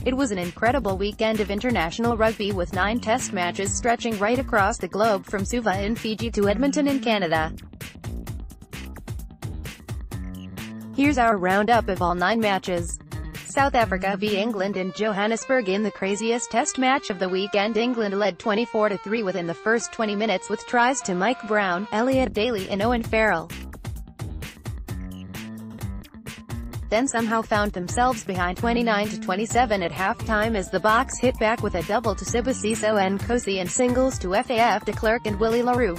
It was an incredible weekend of international rugby with 9 test matches stretching right across the globe from Suva in Fiji to Edmonton in Canada. Here's our roundup of all 9 matches. South Africa v England in Johannesburg in the craziest test match of the weekend. England led 24-3 within the first 20 minutes with tries to Mike Brown, Elliot, Daly and Owen Farrell. Then somehow found themselves behind 29-27 at halftime as the Boks hit back with a double to Sibusiso Nkosi and singles to Faf de Klerk and Willie LaRue.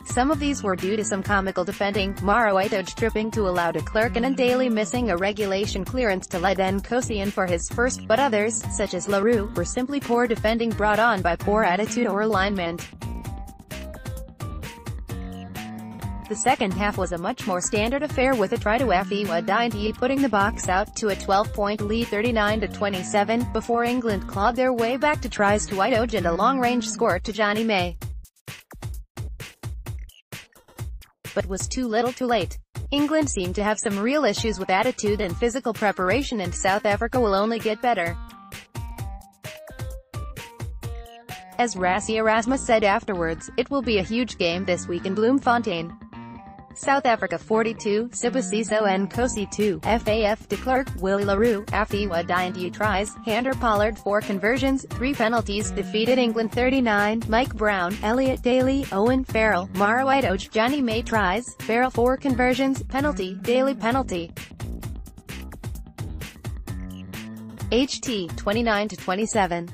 Some of these were due to some comical defending, Whiteoge tripping to allow de Klerk and Daly missing a regulation clearance to let Nkosi in for his first, but others, such as LaRue, were simply poor defending brought on by poor attitude or alignment. The second half was a much more standard affair with a try to Faf putting the Boks out to a 12-point lead 39-27, before England clawed their way back to tries to Whiteoge and a long-range score to Johnny May. But was too little too late. England seemed to have some real issues with attitude and physical preparation, and South Africa will only get better. As Rassie Erasmus said afterwards, it will be a huge game this week in Bloemfontein. South Africa 42, Sibusiso Nkosi 2, Faf de Klerk, Willie LaRue, Faf tries, Hander Pollard 4 conversions, 3 penalties, defeated England 39, Mike Brown, Elliot, Daly, Owen, Farrell, Whiteoge, Johnny May tries, Farrell 4 conversions, penalty, Daly penalty. HT 29-27.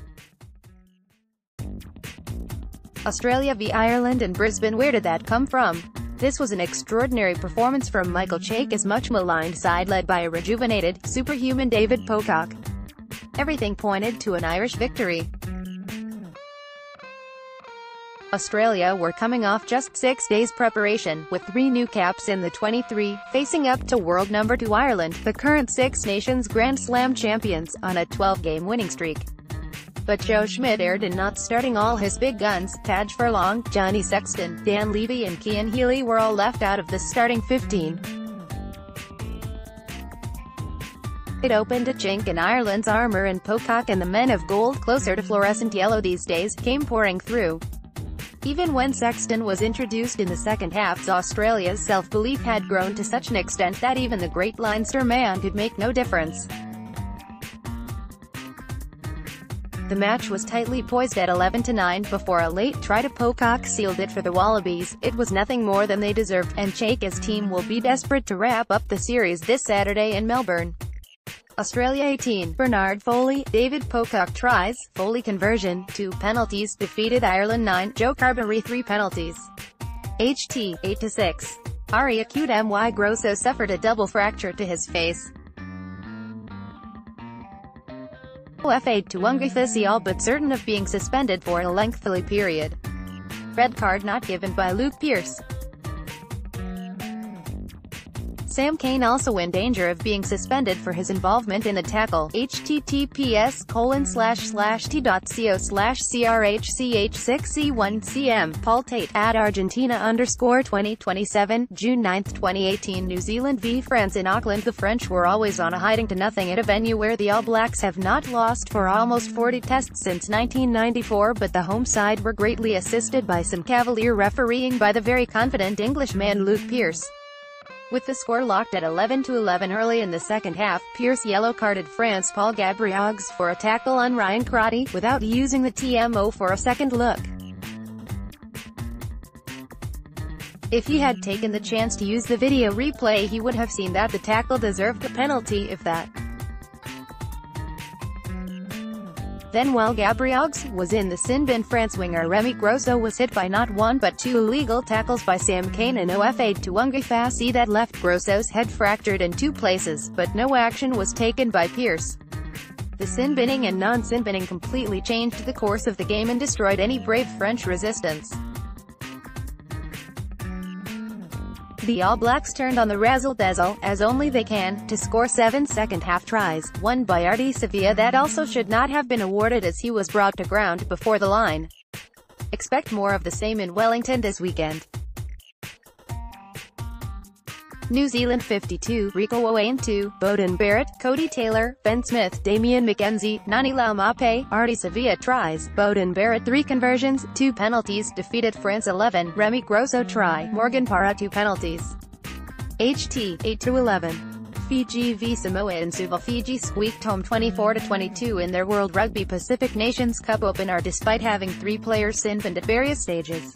Australia v Ireland in Brisbane. Where did that come from? This was an extraordinary performance from Michael Cheika's much-maligned side led by a rejuvenated, superhuman David Pocock. Everything pointed to an Irish victory. Australia were coming off just 6 days preparation, with 3 new caps in the 23, facing up to world number 2 Ireland, the current Six Nations Grand Slam champions, on a 12-game winning streak. But Joe Schmidt erred in not starting all his big guns. Taj Furlong, Johnny Sexton, Dan Levy and Cian Healy were all left out of the starting 15. It opened a chink in Ireland's armour, and Pocock and the men of gold, closer to fluorescent yellow these days, came pouring through. Even when Sexton was introduced in the second half, Australia's self-belief had grown to such an extent that even the great Leinster man could make no difference. The match was tightly poised at 11-9 before a late try to Pocock sealed it for the Wallabies. It was nothing more than they deserved, and Cheika's team will be desperate to wrap up the series this Saturday in Melbourne. Australia 18, Bernard Foley, David Pocock tries, Foley conversion, 2 penalties, defeated Ireland 9, Joe Carberry 3 penalties. HT 8-6. Ari acute My Grosso suffered a double fracture to his face. Fa to Ungifisi all but certain of being suspended for a lengthy period. Red card not given by Luke Pearce. Sam Cane also in danger of being suspended for his involvement in the tackle. https://t.co/crhch6c1cm. Paul Tate, @Argentina_2027, June 9, 2018. New Zealand v France in Auckland. The French were always on a hiding to nothing at a venue where the All Blacks have not lost for almost 40 tests since 1994, but the home side were greatly assisted by some cavalier refereeing by the very confident Englishman Luke Pearce. With the score locked at 11-11 early in the second half, Pearce yellow-carded France Paul Gabriogues for a tackle on Ryan Crotty, without using the TMO for a second look. If he had taken the chance to use the video replay, he would have seen that the tackle deserved a penalty, if that. Then while Gabriogues was in the sin bin, France winger Remy Grosso was hit by not 1 but 2 illegal tackles by Sam Cane and Ofa to Ungifasi that left Grosso's head fractured in 2 places, but no action was taken by Pearce. The sin binning and non-sin binning completely changed the course of the game and destroyed any brave French resistance. The All Blacks turned on the razzle-dazzle, as only they can, to score 7 second-half tries, one by Artie Sevilla that also should not have been awarded as he was brought to ground before the line. Expect more of the same in Wellington this weekend. New Zealand 52, Rico Owen 2, Beauden Barrett, Cody Taylor, Ben Smith, Damian McKenzie, Nani Laumape, Artie Sevilla tries, Beauden Barrett 3 conversions, 2 penalties, defeated France 11, Remy Grosso try, Morgan Parra 2 penalties. HT, 8-11. Fiji v Samoa in Suva. Fiji squeaked home 24-22 in their World Rugby Pacific Nations Cup opener despite having 3 players pinned at various stages.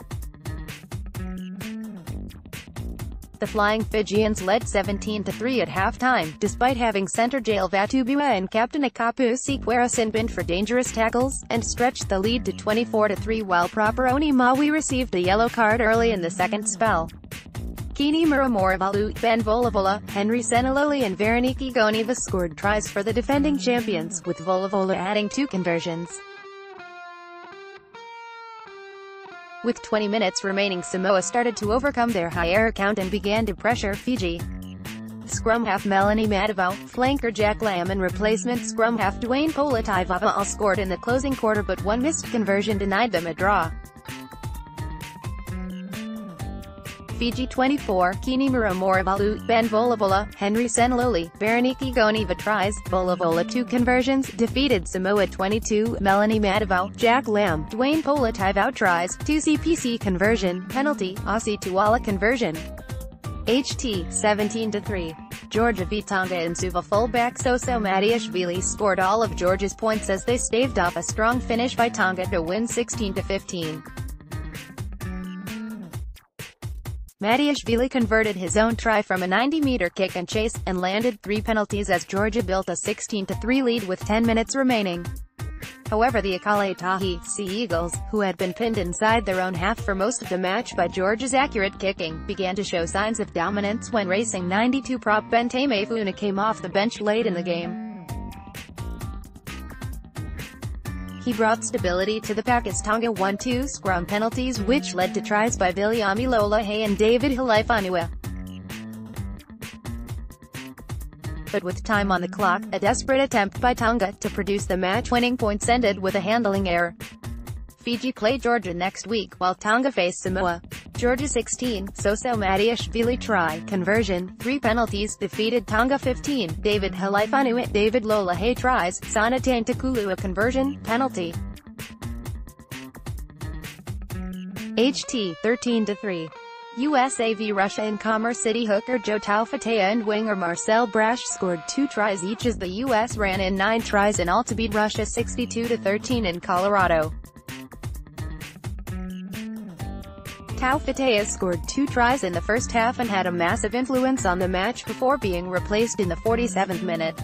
The Flying Fijians led 17-3 at halftime, despite having centre Jael Vatubua and captain Akapu Siqueira pinned for dangerous tackles, and stretched the lead to 24-3 while Properoni Maui received a yellow card early in the second spell. Kini Muramorevalu, Ben Volavola, Henry Seniloli and Veroniki Goniva scored tries for the defending champions, with Volavola adding 2 conversions. With 20 minutes remaining, Samoa started to overcome their high error count and began to pressure Fiji. Scrum half Melanie Madavao, flanker Jack Lamb and replacement scrum half Dwayne Politaiva'a all scored in the closing quarter, but one missed conversion denied them a draw. Fiji 24, Kini Muramorevalu, Ben Volavola, Henry Seniloli, Veroniki Goniva tries, Volavola 2 conversions, defeated Samoa 22, Melanie Madavao, Jack Lamb, Dwayne Politaiva'a tries, 2 CPC conversion, penalty, Aussie Tuala conversion. HT, 17-3. Georgia v Tonga in Suva. Fullback Soso Matiashvili scored all of Georgia's points as they staved off a strong finish by Tonga to win 16-15. Matiashvili converted his own try from a 90-meter kick and chase, and landed 3 penalties as Georgia built a 16-3 lead with 10 minutes remaining. However, the Akale Tahi Sea Eagles, who had been pinned inside their own half for most of the match by Georgia's accurate kicking, began to show signs of dominance when racing 92 prop Bentame Funa came off the bench late in the game. He brought stability to the pack as Tonga won 2 scrum penalties, which led to tries by Viliami Lolahe and David Halaifanua. But with time on the clock, a desperate attempt by Tonga to produce the match-winning points ended with a handling error. Fiji play Georgia next week, while Tonga face Samoa. Georgia 16, Soso Matiashvili try, conversion, 3 penalties, defeated Tonga 15, David Halaifanua, David Lolahe tries, Sana Tantakulu a conversion, penalty. HT, 13-3. USA v Russia in Commerce City. Hooker Joe Taufetea and winger Marcel Brash scored 2 tries each as the U.S. ran in 9 tries in all to beat Russia 62-13 in Colorado. Taufetea scored 2 tries in the first half and had a massive influence on the match before being replaced in the 47th minute.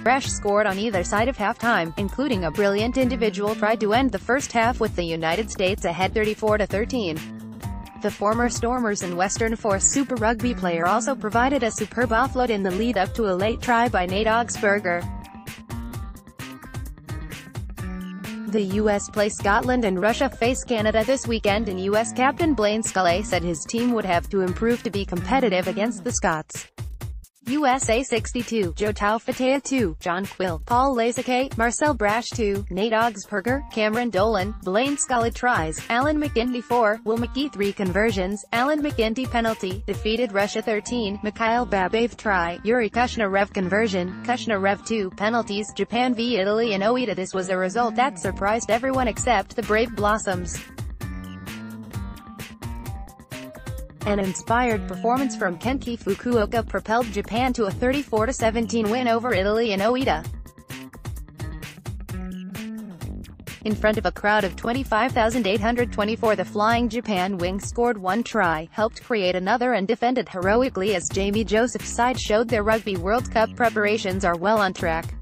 Brash scored on either side of halftime, including a brilliant individual try to end the first half with the United States ahead 34-13. The former Stormers and Western Force Super Rugby player also provided a superb offload in the lead-up to a late try by Nate Augsburger. The U.S. play Scotland and Russia face Canada this weekend, and U.S. captain Blaine Scully said his team would have to improve to be competitive against the Scots. USA 62, Joe Taufetea 2, John Quill, Paul Lazique, Marcel Brash 2, Nate Augsburger, Cameron Dolan, Blaine Scully tries, Alan McGinty 4, Will McGee 3 conversions, Alan McGinty penalty, defeated Russia 13, Mikhail Babayev try, Yuri Kushnarev conversion, Kushnarev 2 penalties, Japan v Italy in Oita. This was a result that surprised everyone except the Brave Blossoms. An inspired performance from Kenki Fukuoka propelled Japan to a 34-17 win over Italy in Oita. In front of a crowd of 25,824, the Flying Japan wings scored 1 try, helped create another and defended heroically as Jamie Joseph's side showed their Rugby World Cup preparations are well on track.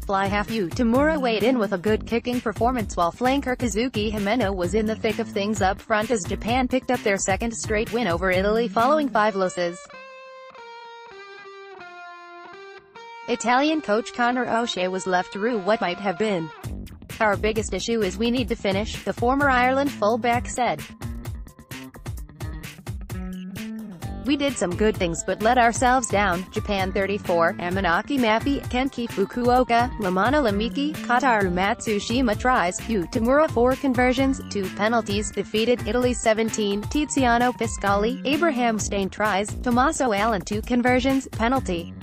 Fly half Yu Tamura weighed in with a good kicking performance, while flanker Kazuki Himeno was in the thick of things up front as Japan picked up their 2nd straight win over Italy following 5 losses. Italian coach Conor O'Shea was left to rue what might have been. "Our biggest issue is we need to finish," the former Ireland fullback said. We did some good things but let ourselves down. Japan 34, Amanaki Mapi, Kenki Fukuoka, Lamana Lamiki, Kataru Matsushima tries, Yu Tamura 4 conversions, 2 penalties, defeated Italy 17, Tiziano Piscali, Abraham Stain tries, Tommaso Allen 2 conversions, penalty.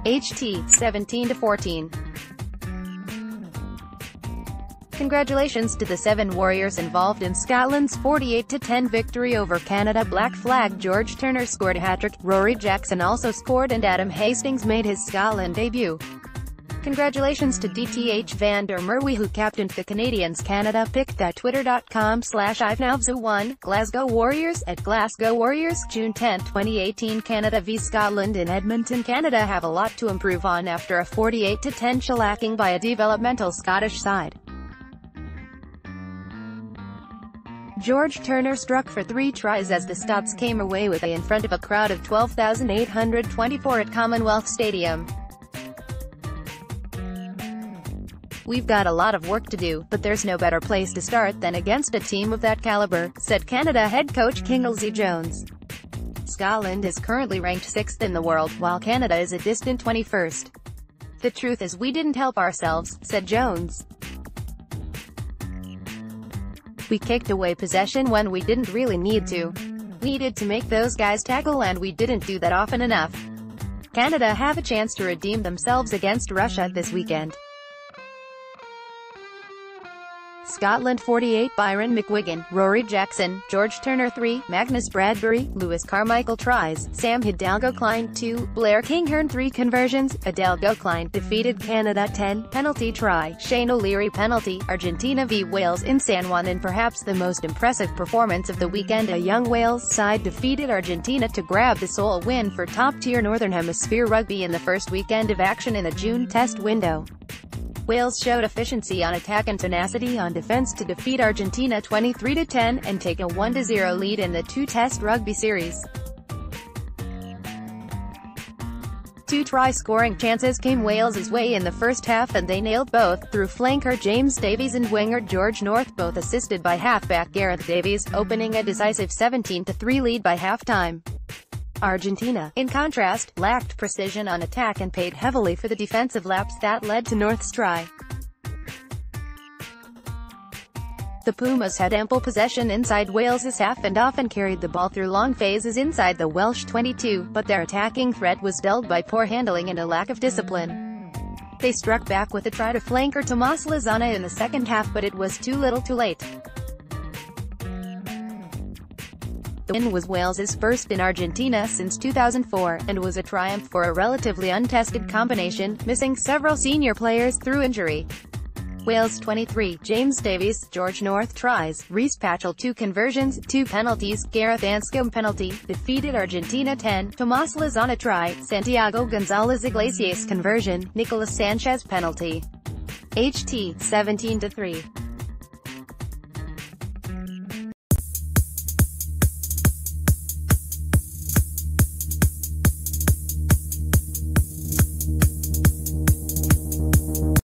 HT 17-14. Congratulations to the 7 Warriors involved in Scotland's 48-10 victory over Canada. Black Flag George Turner scored a hat-trick, Rory Jackson also scored and Adam Hastings made his Scotland debut. Congratulations to DTH van der Merwe who captained the Canadians. Canada picked at twitter.com/IVNavzu1, Glasgow Warriors, at Glasgow Warriors, June 10, 2018. Canada v Scotland in Edmonton. Canada have a lot to improve on after a 48-10 shellacking by a developmental Scottish side. George Turner struck for 3 tries as the Scots came away with a in front of a crowd of 12,824 at Commonwealth Stadium. "We've got a lot of work to do, but there's no better place to start than against a team of that caliber," said Canada head coach Kingsley Jones. Scotland is currently ranked 6th in the world, while Canada is a distant 21st. "The truth is we didn't help ourselves," said Jones. "We kicked away possession when we didn't really need to. We needed to make those guys tackle and we didn't do that often enough." Canada have a chance to redeem themselves against Russia this weekend. Scotland 48, Byron McGuigan, Rory Jackson, George Turner 3, Magnus Bradbury, Lewis Carmichael tries, Sam Hidalgo-Klein 2, Blair Kinghorn 3 conversions, Hidalgo-Klein defeated Canada 10, penalty try, Shane O'Leary penalty, Argentina v Wales in San Juan. In perhaps the most impressive performance of the weekend, a young Wales side defeated Argentina to grab the sole win for top-tier Northern Hemisphere rugby in the first weekend of action in the June test window. Wales showed efficiency on attack and tenacity on defense to defeat Argentina 23-10, and take a 1-0 lead in the 2-test rugby series. 2 try-scoring chances came Wales's way in the first half and they nailed both, through flanker James Davies and winger George North, both assisted by halfback Gareth Davies, opening a decisive 17-3 lead by halftime. Argentina, in contrast, lacked precision on attack and paid heavily for the defensive lapse that led to North's try. The Pumas had ample possession inside Wales's half and often carried the ball through long phases inside the Welsh 22, but their attacking threat was dulled by poor handling and a lack of discipline. They struck back with a try to flanker Tomas Lozana in the second half, but it was too little too late. The win was Wales's first in Argentina since 2004, and was a triumph for a relatively untested combination, missing several senior players through injury. Wales 23, James Davies, George North tries, Reece Patchell 2 conversions, 2 penalties, Gareth Anscombe penalty, defeated Argentina 10, Tomas Lozana try, Santiago Gonzalez Iglesias conversion, Nicolas Sanchez penalty. HT 17-3.